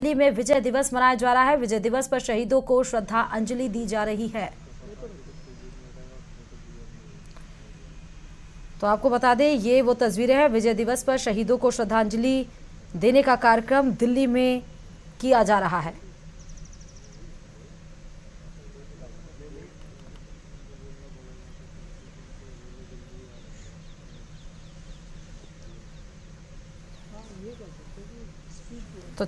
दिल्ली में विजय दिवस मनाया जा रहा है। विजय दिवस पर शहीदों को श्रद्धांजलि दी जा रही है। तो आपको बता दें, ये वो तस्वीरें हैं। विजय दिवस पर शहीदों को श्रद्धांजलि देने का कार्यक्रम दिल्ली में किया जा रहा है। तो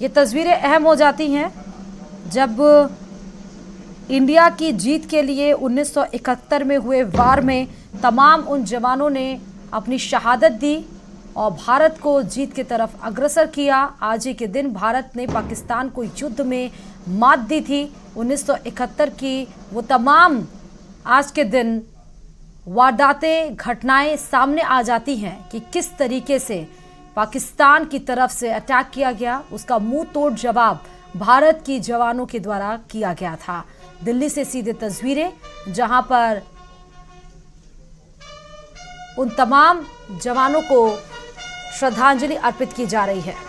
ये तस्वीरें अहम हो जाती हैं जब इंडिया की जीत के लिए 1971 में हुए वार में तमाम उन जवानों ने अपनी शहादत दी और भारत को जीत की तरफ अग्रसर किया। आज ही के दिन भारत ने पाकिस्तान को युद्ध में मात दी थी। 1971 की वो तमाम आज के दिन वारदातें, घटनाएं सामने आ जाती हैं कि किस तरीके से पाकिस्तान की तरफ से अटैक किया गया। उसका मुंह तोड़ जवाब भारत की जवानों के द्वारा किया गया था। दिल्ली से सीधे तस्वीरें जहां पर उन तमाम जवानों को श्रद्धांजलि अर्पित की जा रही है।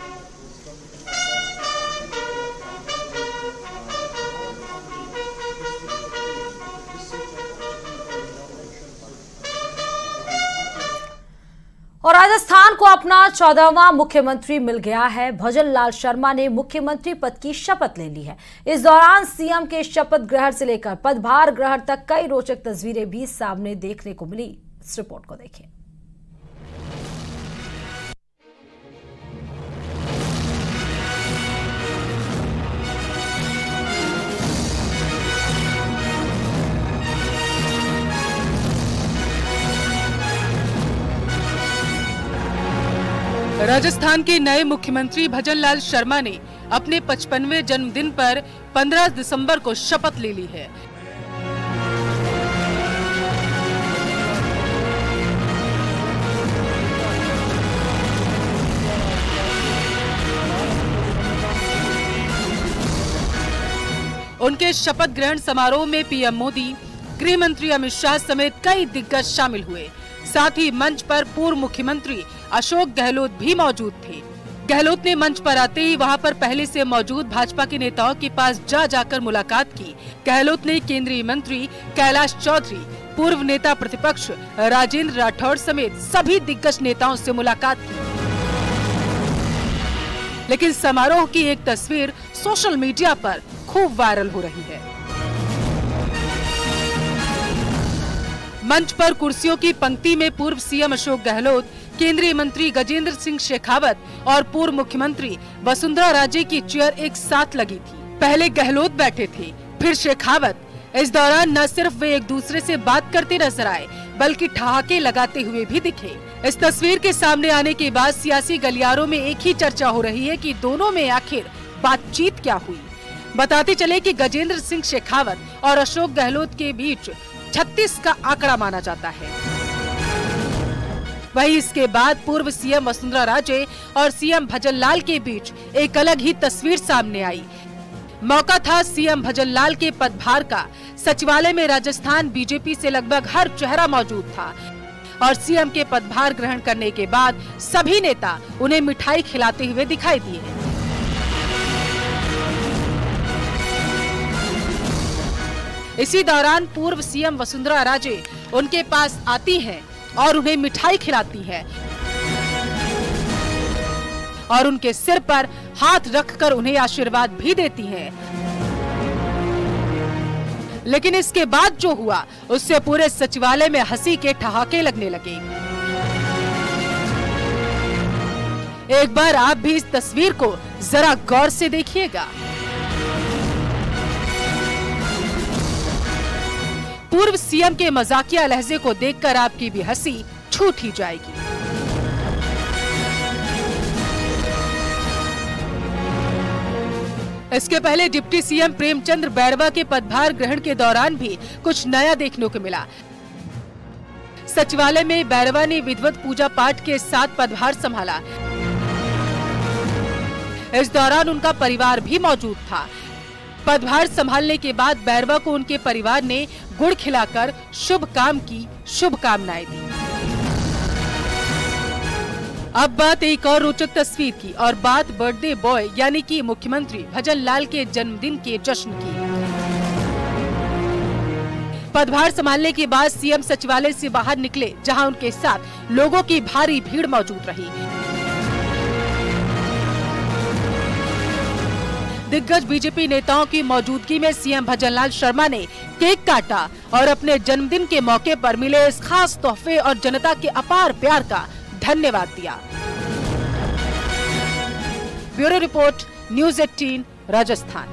और राजस्थान को अपना 14वां मुख्यमंत्री मिल गया है। भजन लाल शर्मा ने मुख्यमंत्री पद की शपथ ले ली है। इस दौरान सीएम के शपथ ग्रहण से लेकर पदभार ग्रहण तक कई रोचक तस्वीरें भी सामने देखने को मिली। इस रिपोर्ट को देखिए। राजस्थान के नए मुख्यमंत्री भजन लाल शर्मा ने अपने 55वें जन्मदिन पर 15 दिसंबर को शपथ ले ली है। उनके शपथ ग्रहण समारोह में पीएम मोदी, गृह मंत्री अमित शाह समेत कई दिग्गज शामिल हुए। साथ ही मंच पर पूर्व मुख्यमंत्री अशोक गहलोत भी मौजूद थे। गहलोत ने मंच पर आते ही वहां पर पहले से मौजूद भाजपा के नेताओं के पास जाकर मुलाकात की। गहलोत ने केंद्रीय मंत्री कैलाश चौधरी, पूर्व नेता प्रतिपक्ष राजेंद्र राठौड़ समेत सभी दिग्गज नेताओं से मुलाकात की। लेकिन समारोह की एक तस्वीर सोशल मीडिया पर खूब वायरल हो रही है। मंच पर कुर्सियों की पंक्ति में पूर्व सीएम अशोक गहलोत, केंद्रीय मंत्री गजेंद्र सिंह शेखावत और पूर्व मुख्यमंत्री वसुंधरा राजे की चेयर एक साथ लगी थी। पहले गहलोत बैठे थे, फिर शेखावत। इस दौरान न सिर्फ वे एक दूसरे से बात करते नजर आए, बल्कि ठहाके लगाते हुए भी दिखे। इस तस्वीर के सामने आने के बाद सियासी गलियारों में एक ही चर्चा हो रही है कि दोनों में आखिर बातचीत क्या हुई। बताते चले कि गजेंद्र सिंह शेखावत और अशोक गहलोत के बीच 36 का आंकड़ा माना जाता है। वहीं इसके बाद पूर्व सीएम वसुंधरा राजे और सीएम भजन लाल के बीच एक अलग ही तस्वीर सामने आई। मौका था सीएम भजन लाल के पदभार का। सचिवालय में राजस्थान बीजेपी से लगभग हर चेहरा मौजूद था और सीएम के पदभार ग्रहण करने के बाद सभी नेता उन्हें मिठाई खिलाते हुए दिखाई दिए। इसी दौरान पूर्व सीएम वसुंधरा राजे उनके पास आती हैं और उन्हें मिठाई खिलाती हैं और उनके सिर पर हाथ रखकर उन्हें आशीर्वाद भी देती हैं। लेकिन इसके बाद जो हुआ उससे पूरे सचिवालय में हंसी के ठहाके लगने लगे। एक बार आप भी इस तस्वीर को जरा गौर से देखिएगा। पूर्व सीएम के मजाकिया लहजे को देखकर आपकी भी हंसी छूट ही जाएगी। इसके पहले डिप्टी सीएम प्रेमचंद्र बैरवा के पदभार ग्रहण के दौरान भी कुछ नया देखने को मिला। सचिवालय में बैरवा ने विधिवत पूजा पाठ के साथ पदभार संभाला। इस दौरान उनका परिवार भी मौजूद था। पदभार संभालने के बाद बैरवा को उनके परिवार ने गुड़ खिलाकर शुभ काम की शुभकामनाएं दी। अब बात एक और रोचक तस्वीर की, और बात बर्थडे बॉय यानी कि मुख्यमंत्री भजन लाल के जन्मदिन के जश्न की। पदभार संभालने के बाद सीएम सचिवालय से बाहर निकले, जहां उनके साथ लोगों की भारी भीड़ मौजूद रही। दिग्गज बीजेपी नेताओं की मौजूदगी में सीएम भजन लाल शर्मा ने केक काटा और अपने जन्मदिन के मौके पर मिले इस खास तोहफे और जनता के अपार प्यार का धन्यवाद दिया। Bureau report, news 18 Rajasthan.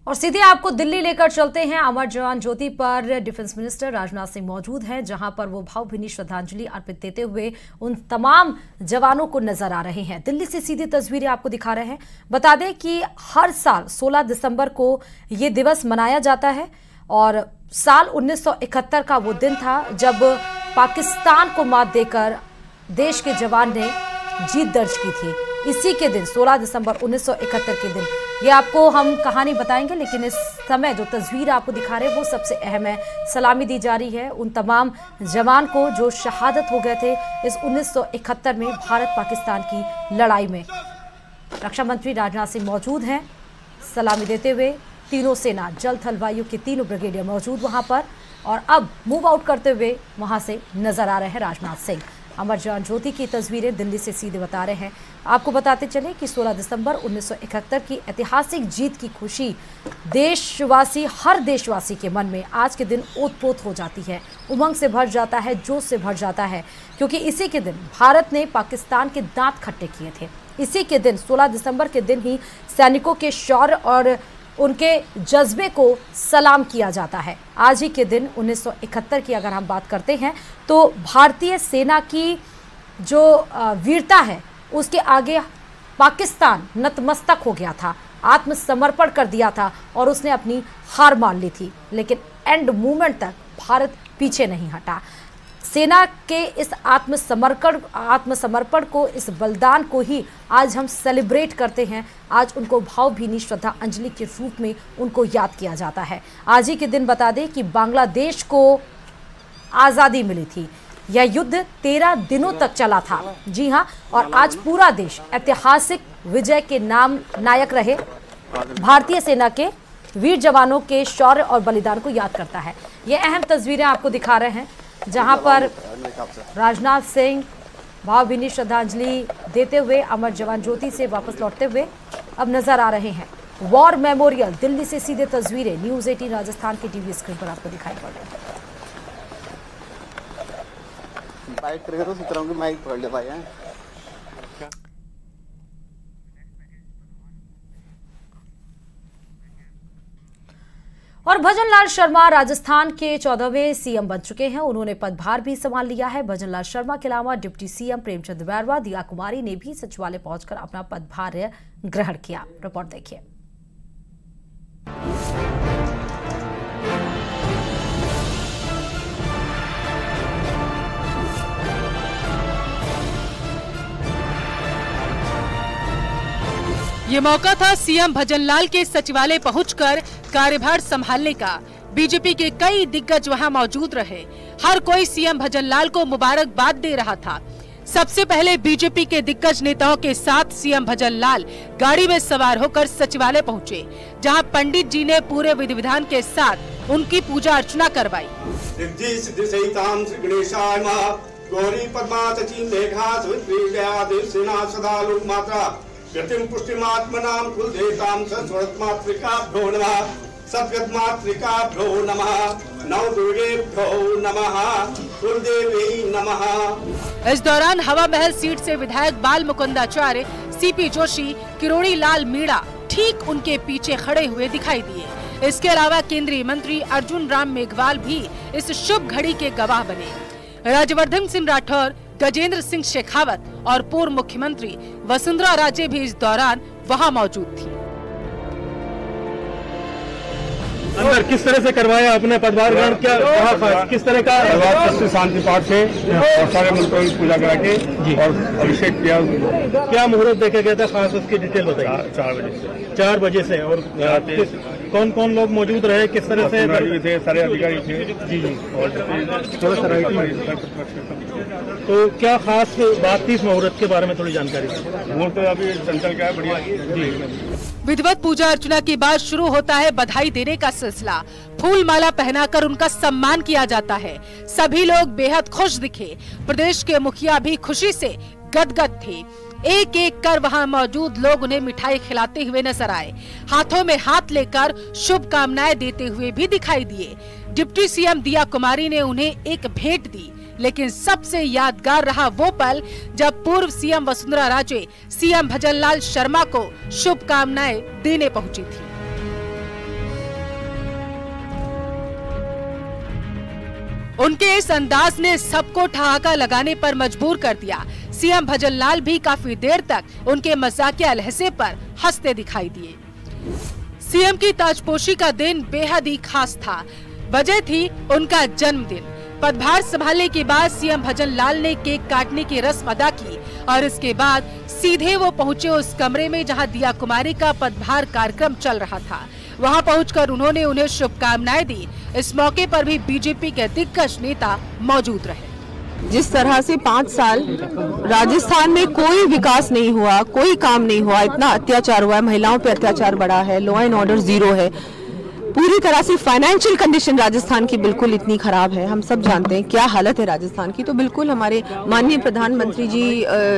और सीधे आपको दिल्ली लेकर चलते हैं। अमर जवान ज्योति पर डिफेंस मिनिस्टर राजनाथ सिंह मौजूद हैं, जहां पर वो भावभीनी श्रद्धांजलि अर्पित देते हुए उन तमाम जवानों को नजर आ रहे हैं। दिल्ली से सीधी तस्वीरें आपको दिखा रहे हैं। बता दें कि हर साल 16 दिसंबर को ये दिवस मनाया जाता है और साल 1971 का वो दिन था जब पाकिस्तान को मात देकर देश के जवान ने जीत दर्ज की थी। इसी के दिन 16 दिसंबर 1971 के दिन ये आपको हम कहानी बताएंगे, लेकिन इस समय जो तस्वीर आपको दिखा रहे हैं वो सबसे अहम है। सलामी दी जा रही है उन तमाम जवान को जो शहादत हो गए थे इस 1971 में भारत पाकिस्तान की लड़ाई में। रक्षा मंत्री राजनाथ सिंह मौजूद हैं सलामी देते हुए। तीनों सेना जल थल वायु के तीनों ब्रिगेडियर मौजूद वहां पर, और अब मूव आउट करते हुए वहां से नजर आ रहे हैं राजनाथ सिंह। अमर जवान ज्योति की तस्वीरें दिल्ली से सीधे बता रहे हैं। आपको बताते चले कि 16 दिसंबर 1971 की ऐतिहासिक जीत की खुशी देशवासी, हर देशवासी के मन में आज के दिन ओतप्रोत हो जाती है, उमंग से भर जाता है, जोश से भर जाता है, क्योंकि इसी के दिन भारत ने पाकिस्तान के दांत खट्टे किए थे। इसी के दिन 16 दिसंबर के दिन ही सैनिकों के शौर्य और उनके जज्बे को सलाम किया जाता है। आज ही के दिन 1971 की अगर हम बात करते हैं तो भारतीय सेना की जो वीरता है उसके आगे पाकिस्तान नतमस्तक हो गया था, आत्मसमर्पण कर दिया था और उसने अपनी हार मान ली थी। लेकिन एंड मोमेंट तक भारत पीछे नहीं हटा। सेना के इस आत्मसमर्पण को, इस बलिदान को ही आज हम सेलिब्रेट करते हैं। आज उनको भावभीनी श्रद्धांजलि के रूप में उनको याद किया जाता है। आज ही के दिन बता दें कि बांग्लादेश को आज़ादी मिली थी। यह युद्ध 13 दिनों तक चला था। जी हाँ, और आज पूरा देश ऐतिहासिक विजय के नाम नायक रहे भारतीय सेना के वीर जवानों के शौर्य और बलिदान को याद करता है। ये अहम तस्वीरें आपको दिखा रहे हैं जहां पर राजनाथ सिंह भावभीनी श्रद्धांजलि देते हुए अमर जवान ज्योति से वापस लौटते हुए अब नजर आ रहे हैं। वॉर मेमोरियल दिल्ली से सीधे तस्वीरें न्यूज़ 18 राजस्थान की टीवी स्क्रीन पर आपको दिखाई पड़ रही है। बाइक करेगा तो सोच रहा हूं कि माइक पकड़ ले भाई हैं। और भजन लाल शर्मा राजस्थान के 14वें सीएम बन चुके हैं। उन्होंने पदभार भी संभाल लिया है। भजन लाल शर्मा के अलावा डिप्टी सीएम प्रेमचंद बैरवा, दिया कुमारी ने भी सचिवालय पहुंचकर अपना पदभार ग्रहण किया। रिपोर्ट देखिए। ये मौका था सीएम भजन लाल के सचिवालय पहुंचकर कार्यभार संभालने का। बीजेपी के कई दिग्गज वहां मौजूद रहे। हर कोई सीएम भजन लाल को मुबारकबाद दे रहा था। सबसे पहले बीजेपी के दिग्गज नेताओं के साथ सीएम भजन लाल गाड़ी में सवार होकर सचिवालय पहुंचे, जहां पंडित जी ने पूरे विधि विधान के साथ उनकी पूजा अर्चना करवाई। गतिम पुष्टिमात्मनां कुलदेवतां सस्वरत्मात्रिकाभ्यो नमः सद्गतमात्रिकाभ्यो नमः नवदुर्गेभ्यो नमः कुलदेवी नमः। इस दौरान हवा महल सीट से विधायक बाल मुकुंदाचार्य, सीपी जोशी, किरोड़ी लाल मीणा ठीक उनके पीछे खड़े हुए दिखाई दिए। इसके अलावा केंद्रीय मंत्री अर्जुन राम मेघवाल भी इस शुभ घड़ी के गवाह बने। राज्यवर्धन सिंह राठौर, गजेंद्र सिंह शेखावत और पूर्व मुख्यमंत्री वसुंधरा राजे भी इस दौरान वहां मौजूद थी। अंदर किस तरह से करवाया अपने पदभार ग्रहण, क्या किस तरह का शांति पाठ से और सारे मंत्रों की पूजा करा के और अभिषेक किया। क्या मुहूर्त देखा गया था, खास उसकी डिटेल बताइए। 4 बजे से 4 बजे से और कौन कौन लोग मौजूद रहे, किस तरह से? थे, सारे अधिकारी थे जी जी। तो क्या खास बात थी इस मुहूर्त के बारे में, थोड़ी जानकारी? मुहूर्त अभी चंचल का है, बढ़िया जी। विधिवत पूजा अर्चना के बाद शुरू होता है बधाई देने का सिलसिला। फूल माला पहनाकर उनका सम्मान किया जाता है। सभी लोग बेहद खुश दिखे। प्रदेश के मुखिया भी खुशी से गदगद थे। एक एक कर वहां मौजूद लोग उन्हें मिठाई खिलाते हुए नजर आए। हाथों में हाथ लेकर शुभकामनाएं देते हुए भी दिखाई दिए। डिप्टी सीएम दिया कुमारी ने उन्हें एक भेंट दी, लेकिन सबसे यादगार रहा वो पल जब पूर्व सीएम वसुंधरा राजे सीएम भजनलाल शर्मा को शुभकामनाएं देने पहुंची थी। उनके इस अंदाज ने सबको ठहाका लगाने पर मजबूर कर दिया। सीएम भजनलाल भी काफी देर तक उनके मजाकिया लहजे पर हंसते दिखाई दिए। सीएम की ताजपोशी का दिन बेहद ही खास था। वजह थी उनका जन्मदिन। पदभार संभालने के बाद सीएम भजनलाल ने केक काटने की रस्म अदा की और इसके बाद सीधे वो पहुंचे उस कमरे में जहां दिया कुमारी का पदभार कार्यक्रम चल रहा था। वहां पहुंचकर उन्होंने उन्हें शुभकामनाएं दी। इस मौके पर भी बीजेपी के दिग्गज नेता मौजूद रहे। जिस तरह से 5 साल राजस्थान में कोई विकास नहीं हुआ, कोई काम नहीं हुआ, इतना अत्याचार हुआ है, महिलाओं पे अत्याचार बढ़ा है, लॉ एंड ऑर्डर जीरो है, पूरी तरह से फाइनेंशियल कंडीशन राजस्थान की बिल्कुल इतनी खराब है। हम सब जानते हैं क्या हालत है राजस्थान की। तो बिल्कुल हमारे माननीय प्रधानमंत्री जी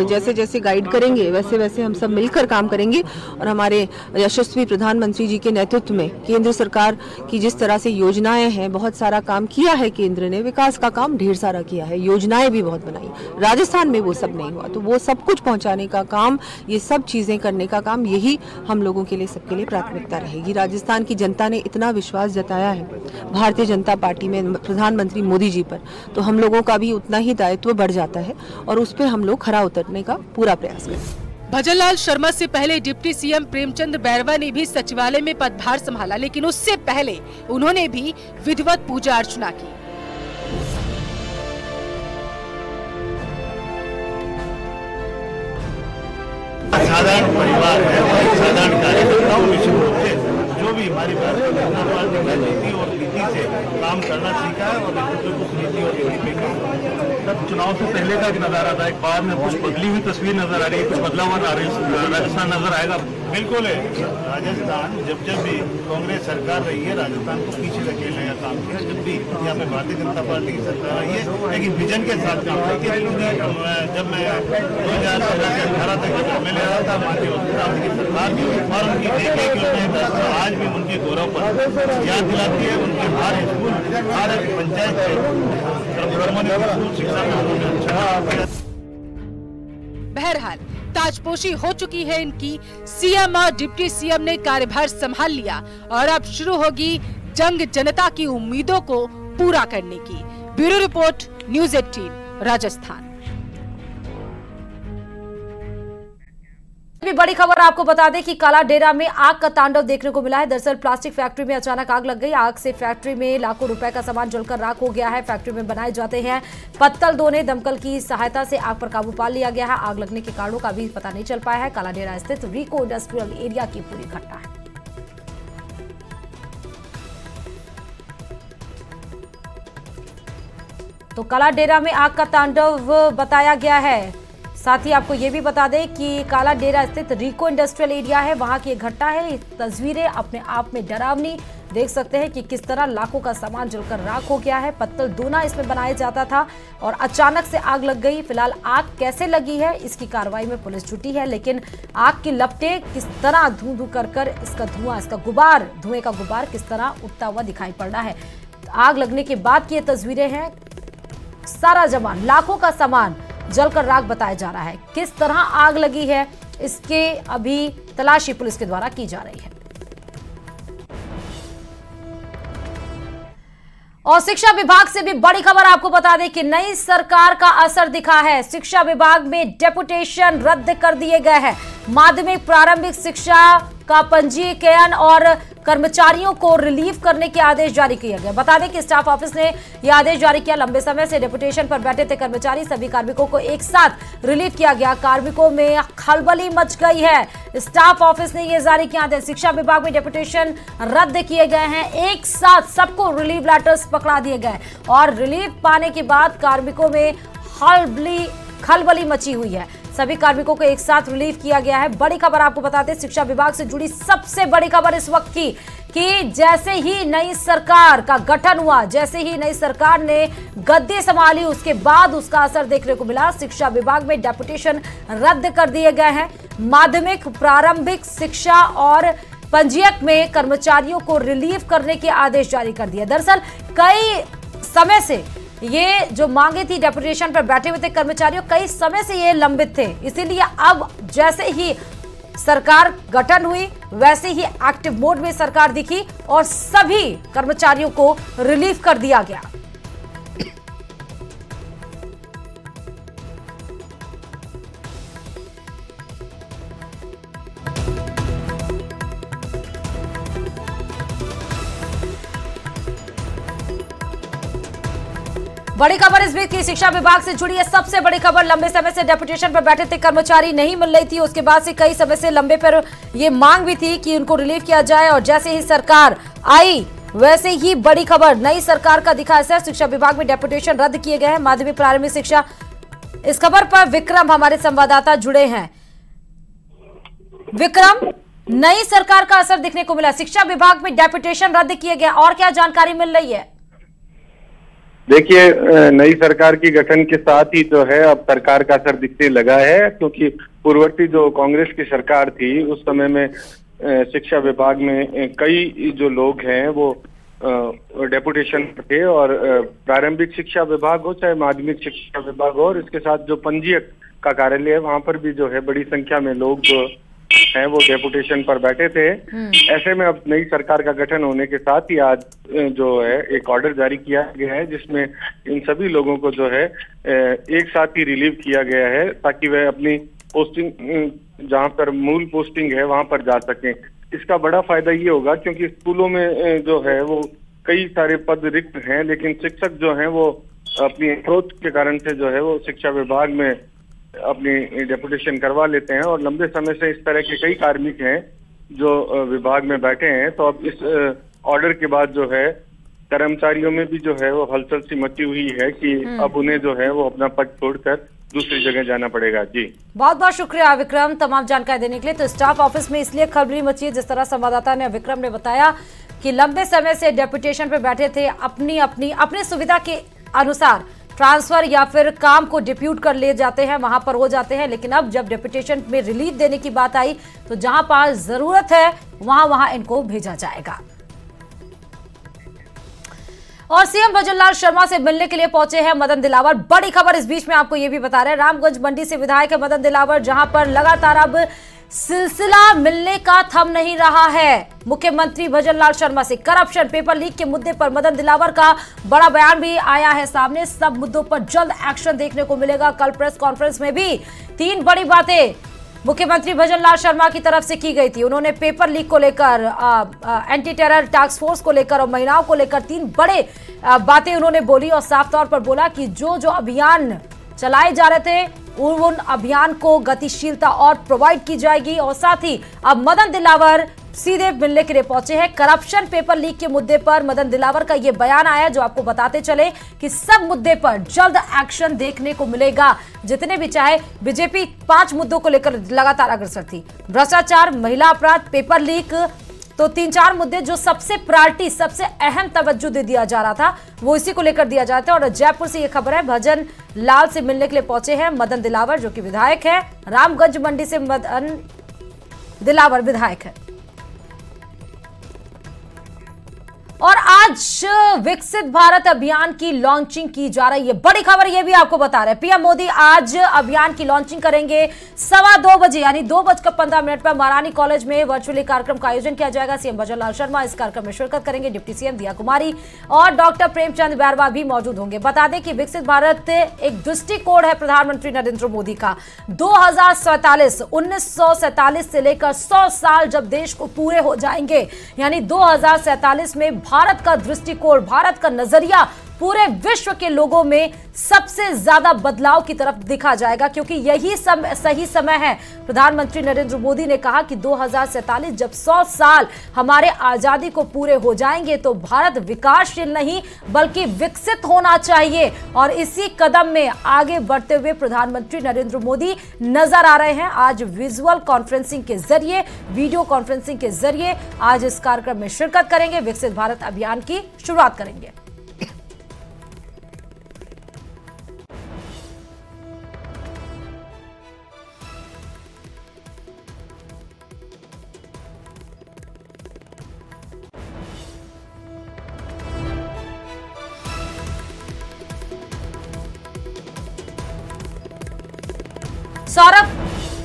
जैसे जैसे गाइड करेंगे वैसे वैसे हम सब मिलकर काम करेंगे और हमारे यशस्वी प्रधानमंत्री जी के नेतृत्व में केंद्र सरकार की जिस तरह से योजनाएं हैं, बहुत सारा काम किया है केंद्र ने, विकास का काम ढेर सारा किया है, योजनाएं भी बहुत बनाई। राजस्थान में वो सब नहीं हुआ, तो वो सब कुछ पहुंचाने का काम, ये सब चीजें करने का काम, यही हम लोगों के लिए, सबके लिए प्राथमिकता रहेगी। राजस्थान की जनता ने इतना विश्वास जताया है भारतीय जनता पार्टी में प्रधानमंत्री मोदी जी पर, तो हम लोगों का भी उतना ही दायित्व बढ़ जाता है और उस पर हम लोग खरा उतरने का पूरा प्रयास करें। भजनलाल शर्मा से पहले डिप्टी सीएम प्रेमचंद बैरवा ने भी सचिवालय में पदभार संभाला, लेकिन उससे पहले उन्होंने भी विधिवत पूजा अर्चना की। साधारण परिवार है और साधारण कार्यकर्ताओं में शुरू होते जो भी हमारी नीति और नीति से काम करना सीखा है और उस नीति और नीति पे काम तब चुनाव से पहले का एक नजारा था, एक बाद में कुछ बदली हुई तस्वीर नजर आ रही है, कुछ बदलाव राजस्थान नजर आएगा? बिल्कुल है। राजस्थान जब भी कांग्रेस सरकार रही है, राजस्थान को पीछे धकेलने का काम किया। जब भी यहाँ पे भारतीय जनता पार्टी की सरकार आई है, लेकिन विजन के साथ काम करती है। जब मैं 2018 से 18 तक एमएलए रहा था, माननीय वसुंधरा राजे की सरकार की और उनकी एक योजना आज भी उनके गौरव पर याद दिलाती है। उनके हर स्कूल, हर पंचायत शिक्षा में। बहरहाल ताजपोशी हो चुकी है इनकी। सीएम और डिप्टी सीएम ने कार्यभार संभाल लिया और अब शुरू होगी जंग जनता की उम्मीदों को पूरा करने की। Bureau report, news 18 Rajasthan. भी बड़ी खबर आपको बता दें कि काला डेरा में आग का तांडव देखने को मिला है। दरअसल प्लास्टिक फैक्ट्री में अचानक आग लग गई। आग से फैक्ट्री में लाखों रुपए का सामान जलकर राख हो गया है। फैक्ट्री में बनाए जाते हैं पत्तल दोने। दमकल की सहायता से आग पर काबू पा लिया गया है। आग लगने के कारणों का भी पता नहीं चल पाया है। काला डेरा स्थित रिको इंडस्ट्रियल एरिया की पूरी घटना है। तो काला डेरा में आग का तांडव बताया गया है। साथ ही आपको ये भी बता दें कि काला डेरा स्थित रिको इंडस्ट्रियल एरिया है, वहां की घटना है। तस्वीरें अपने आप में डरावनी। देख सकते हैं कि किस तरह लाखों का सामान जलकर राख हो गया है। पत्तल दोना इसमें बनाया जाता था और अचानक से आग लग गई। फिलहाल आग कैसे लगी है इसकी कार्रवाई में पुलिस जुटी है, लेकिन आग की लपटें किस तरह धू धू कर इसका धुआं, इसका गुबार, धुएं का गुबार किस तरह उठता हुआ दिखाई पड़ रहा है। आग लगने के बाद की ये तस्वीरें हैं। सारा सामान, लाखों का सामान जलकर राख बताया जा रहा है। किस तरह आग लगी है इसके अभी तलाशी पुलिस के द्वारा की जा रही है। और शिक्षा विभाग से भी बड़ी खबर आपको बता दें कि नई सरकार का असर दिखा है। शिक्षा विभाग में डेपुटेशन रद्द कर दिए गए हैं। माध्यमिक प्रारंभिक शिक्षा का पंजीकरण और कर्मचारियों को रिलीव करने के आदेश जारी किया गया। बता दें कि स्टाफ ऑफिस ने यह आदेश जारी किया। लंबे समय से डेपुटेशन पर बैठे थे कर्मचारी, सभी कार्मिकों को एक साथ रिलीव किया गया। कार्मिकों में खलबली मच गई है। स्टाफ ऑफिस ने यह जारी किया आदेश। शिक्षा विभाग में डेपुटेशन रद्द किए गए हैं। एक साथ सबको रिलीव लेटर्स पकड़ा दिए गए और रिलीव पाने के बाद कार्मिकों में खलबली मची हुई है। सभी कार्मिकों को एक साथ रिलीव किया गया है। बड़ी खबर आपको बताते हैं, शिक्षा विभाग से जुड़ी सबसे बड़ी खबर इस वक्त की कि जैसे ही नई सरकार का गठन हुआ, जैसे ही नई सरकार ने गद्दी संभाली, उसके बाद उसका असर देखने को मिला। शिक्षा विभाग में डेपुटेशन रद्द कर दिए गए हैं। माध्यमिक, प्रारंभिक शिक्षा और पंजीयक में कर्मचारियों को रिलीव करने के आदेश जारी कर दिए। दरअसल कई समय से ये जो मांगे थी, डेपुटेशन पर बैठे हुए थे कर्मचारियों, कई समय से ये लंबित थे। इसीलिए अब जैसे ही सरकार गठन हुई, वैसे ही एक्टिव मोड में सरकार दिखी और सभी कर्मचारियों को रिलीव कर दिया गया। बड़ी खबर इस बीच की शिक्षा विभाग से जुड़ी है सबसे बड़ी खबर। लंबे समय से डेपुटेशन पर बैठे थे कर्मचारी, नहीं मिल रही थी। उसके बाद से कई समय से लंबे पर ये मांग भी थी कि उनको रिलीव किया जाए और जैसे ही सरकार आई वैसे ही बड़ी खबर, नई सरकार का दिखा असर। शिक्षा विभाग में डेपुटेशन रद्द किए गए हैं। माध्यमिक प्रारंभिक शिक्षा, इस खबर पर विक्रम हमारे संवाददाता जुड़े हैं। विक्रम, नई सरकार का असर दिखने को मिला, शिक्षा विभाग में डेपुटेशन रद्द किए गए, और क्या जानकारी मिल रही है? देखिए, नई सरकार की गठन के साथ ही जो है अब सरकार का असर दिखने लगा है, क्योंकि पूर्ववर्ती जो कांग्रेस की सरकार थी उस समय में शिक्षा विभाग में कई जो लोग हैं वो डेपुटेशन थे, और प्रारंभिक शिक्षा विभाग हो चाहे माध्यमिक शिक्षा विभाग हो, और इसके साथ जो पंजीयक का कार्यालय है वहां पर भी जो है बड़ी संख्या में लोग जो हैं वो डेपुटेशन पर बैठे थे। ऐसे में अब नई सरकार का गठन होने के साथ ही आज जो है एक ऑर्डर जारी किया गया है, जिसमें इन सभी लोगों को जो है एक साथ ही रिलीव किया गया है, ताकि वह अपनी पोस्टिंग जहां पर मूल पोस्टिंग है वहां पर जा सकें। इसका बड़ा फायदा ये होगा क्योंकि स्कूलों में जो है वो कई सारे पद रिक्त हैं, लेकिन शिक्षक जो हैं वो अपनी अप्रोच के कारण से जो है वो शिक्षा विभाग में अपनी डेपुटेशन करवा लेते हैं, और लंबे समय से इस तरह के कई कार्मिक हैं जो विभाग में बैठे हैं। तो अब इस ऑर्डर के बाद जो है कर्मचारियों में भी जो है वो हलचल सी मची हुई है कि अब उन्हें जो है वो अपना पद छोड़कर दूसरी जगह जाना पड़ेगा। जी, बहुत बहुत शुक्रिया विक्रम तमाम जानकारी देने के लिए। तो स्टाफ ऑफिस में इसलिए खलबली मची है, जिस तरह संवाददाता ने विक्रम ने बताया कि लंबे समय से डेपुटेशन पर बैठे थे, अपनी सुविधा के अनुसार ट्रांसफर या फिर काम को डिप्यूट कर ले जाते हैं, वहां पर हो जाते हैं। लेकिन अब जब डेपुटेशन में रिलीफ देने की बात आई तो जहां पर जरूरत है वहां इनको भेजा जाएगा। और सीएम भजनलाल शर्मा से मिलने के लिए पहुंचे हैं मदन दिलावर। बड़ी खबर इस बीच में आपको यह भी बता रहे हैं, रामगंज मंडी से विधायक है मदन दिलावर, जहां पर लगातार अब सिलसिला मिलने का थम नहीं रहा है। मुख्यमंत्री भजनलाल शर्मा से करप्शन, पेपर लीक के मुद्दे पर मदन दिलावर का बड़ा बयान भी आया है सामने। सब मुद्दों पर जल्द एक्शन देखने को मिलेगा। कल प्रेस कॉन्फ्रेंस में भी 3 बड़ी बातें मुख्यमंत्री भजनलाल शर्मा की तरफ से की गई थी। उन्होंने पेपर लीक को लेकर, एंटी टेरर टास्क फोर्स को लेकर और महिलाओं को लेकर 3 बड़े बातें उन्होंने बोली, और साफ तौर पर बोला कि जो अभियान चलाए जा रहे थे उन अभियान को गतिशीलता और प्रोवाइड की जाएगी। और साथ ही अब मदन दिलावर सीधे मिलने के लिए पहुंचे हैं। करप्शन, पेपर लीक के मुद्दे पर मदन दिलावर का यह बयान आया, जो आपको बताते चले कि सब मुद्दे पर जल्द एक्शन देखने को मिलेगा। जितने भी चाहे बीजेपी 5 मुद्दों को लेकर लगातार अग्रसर थी, भ्रष्टाचार, महिला अपराध, पेपर लीक, तो 3-4 मुद्दे जो सबसे प्रायोरिटी, सबसे अहम तवज्जो दे दिया जा रहा था, वो इसी को लेकर दिया जाता है। और जयपुर से ये खबर है, भजन लाल से मिलने के लिए पहुंचे हैं मदन दिलावर, जो कि विधायक है। रामगंज मंडी से मदन दिलावर विधायक है। और आज विकसित भारत अभियान की लॉन्चिंग की जा रही है। बड़ी खबर ये भी आपको बता रहे हैं, पीएम मोदी आज अभियान की लॉन्चिंग करेंगे 2:15 बजे, यानी 2:15 पर महारानी कॉलेज में वर्चुअली कार्यक्रम का आयोजन किया जाएगा। सीएम भजनलाल शर्मा इस कार्यक्रम में शिरकत करेंगे, डिप्टी सीएम दिया कुमारी और डॉक्टर प्रेमचंद बैरवा भी मौजूद होंगे। बता दें कि विकसित भारत एक दृष्टिकोण है प्रधानमंत्री नरेंद्र मोदी का। 2047 1947 से लेकर 100 साल जब देश को पूरे हो जाएंगे, यानी 2047 में भारत का दृष्टिकोण, भारत का नजरिया पूरे विश्व के लोगों में सबसे ज्यादा बदलाव की तरफ दिखा जाएगा, क्योंकि यही सही समय है। प्रधानमंत्री नरेंद्र मोदी ने कहा कि 2047 जब 100 साल हमारे आजादी को पूरे हो जाएंगे तो भारत विकासशील नहीं बल्कि विकसित होना चाहिए। और इसी कदम में आगे बढ़ते हुए प्रधानमंत्री नरेंद्र मोदी नजर आ रहे हैं। आज विजुअल कॉन्फ्रेंसिंग के जरिए, वीडियो कॉन्फ्रेंसिंग के जरिए आज इस कार्यक्रम में शिरकत करेंगे, विकसित भारत अभियान की शुरुआत करेंगे।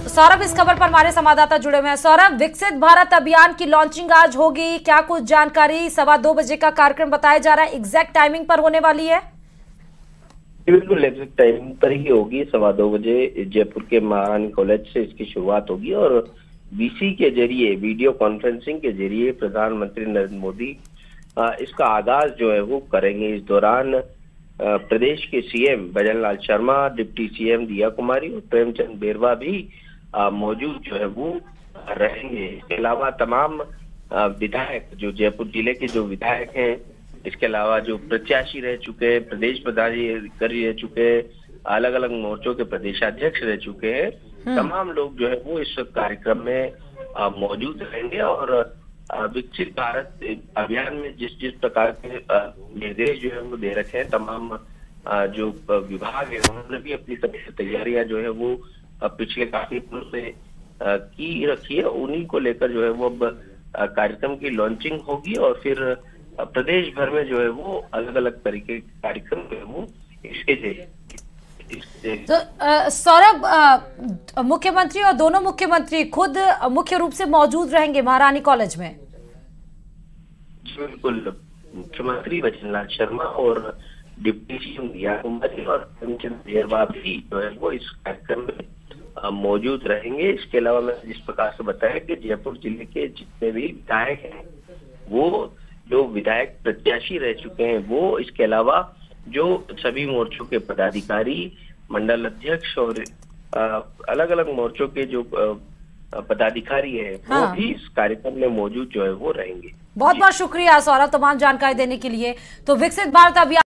सौरभ इस खबर पर हमारे संवाददाता जुड़े हुए हैं। सौरभ, विकसित भारत अभियान की लॉन्चिंग आज होगी, क्या कुछ जानकारी? 2:15 बजे का कार्यक्रम बताया जा रहा है, एग्जैक्ट टाइमिंग पर होने वाली है? बिल्कुल एग्जैक्ट टाइमिंग पर ही होगी। 2:15 बजे जयपुर के महारानी कॉलेज से इसकी शुरुआत होगी और वीसी के जरिए, वीडियो कॉन्फ्रेंसिंग के जरिए प्रधानमंत्री नरेंद्र मोदी इसका आगाज जो है वो करेंगे। इस दौरान प्रदेश के CM Bhajanlal Sharma, deputy CM दिया कुमारी और प्रेमचंद बैरवा भी मौजूद जो है वो रहेंगे। इसके अलावा तमाम विधायक, जो जयपुर जिले के जो विधायक हैं, इसके अलावा जो प्रत्याशी रह चुके हैं, प्रदेश पदाधिकारी रह चुके हैं, अलग अलग मोर्चों के प्रदेशाध्यक्ष रह चुके हैं, तमाम लोग जो है वो इस कार्यक्रम में मौजूद रहेंगे। और विकसित भारत अभियान में जिस प्रकार के निर्देश जो है वो दे रखे हैं, तमाम जो विभाग है उन्होंने भी अपनी तरफ से तैयारियां जो है वो पिछले काफी दिनों से की रखी है। उन्हीं को लेकर जो है वो अब कार्यक्रम की लॉन्चिंग होगी और फिर प्रदेश भर में जो है वो अलग अलग तरीके के कार्यक्रम जो है वो इसके तो सौरभ, मुख्यमंत्री और दोनों मुख्यमंत्री खुद मुख्य रूप से मौजूद रहेंगे महारानी कॉलेज में? बिल्कुल, मुख्यमंत्री भजनलाल शर्मा और डिप्टी सीएम दिया कुमारी और प्रेमचंद बैरवा भी जो है वो इस कार्यक्रम में मौजूद रहेंगे। इसके अलावा मैं जिस प्रकार से बताया कि जयपुर जिले के जितने भी विधायक हैं, वो जो विधायक प्रत्याशी रह चुके हैं, वो इसके अलावा जो सभी मोर्चों के पदाधिकारी, मंडल अध्यक्ष और अलग अलग मोर्चों के जो पदाधिकारी हैं, वो भी इस कार्यक्रम में मौजूद जो है वो रहेंगे। बहुत बहुत शुक्रिया सौरभ तमाम जानकारी देने के लिए। तो विकसित भारत अभियान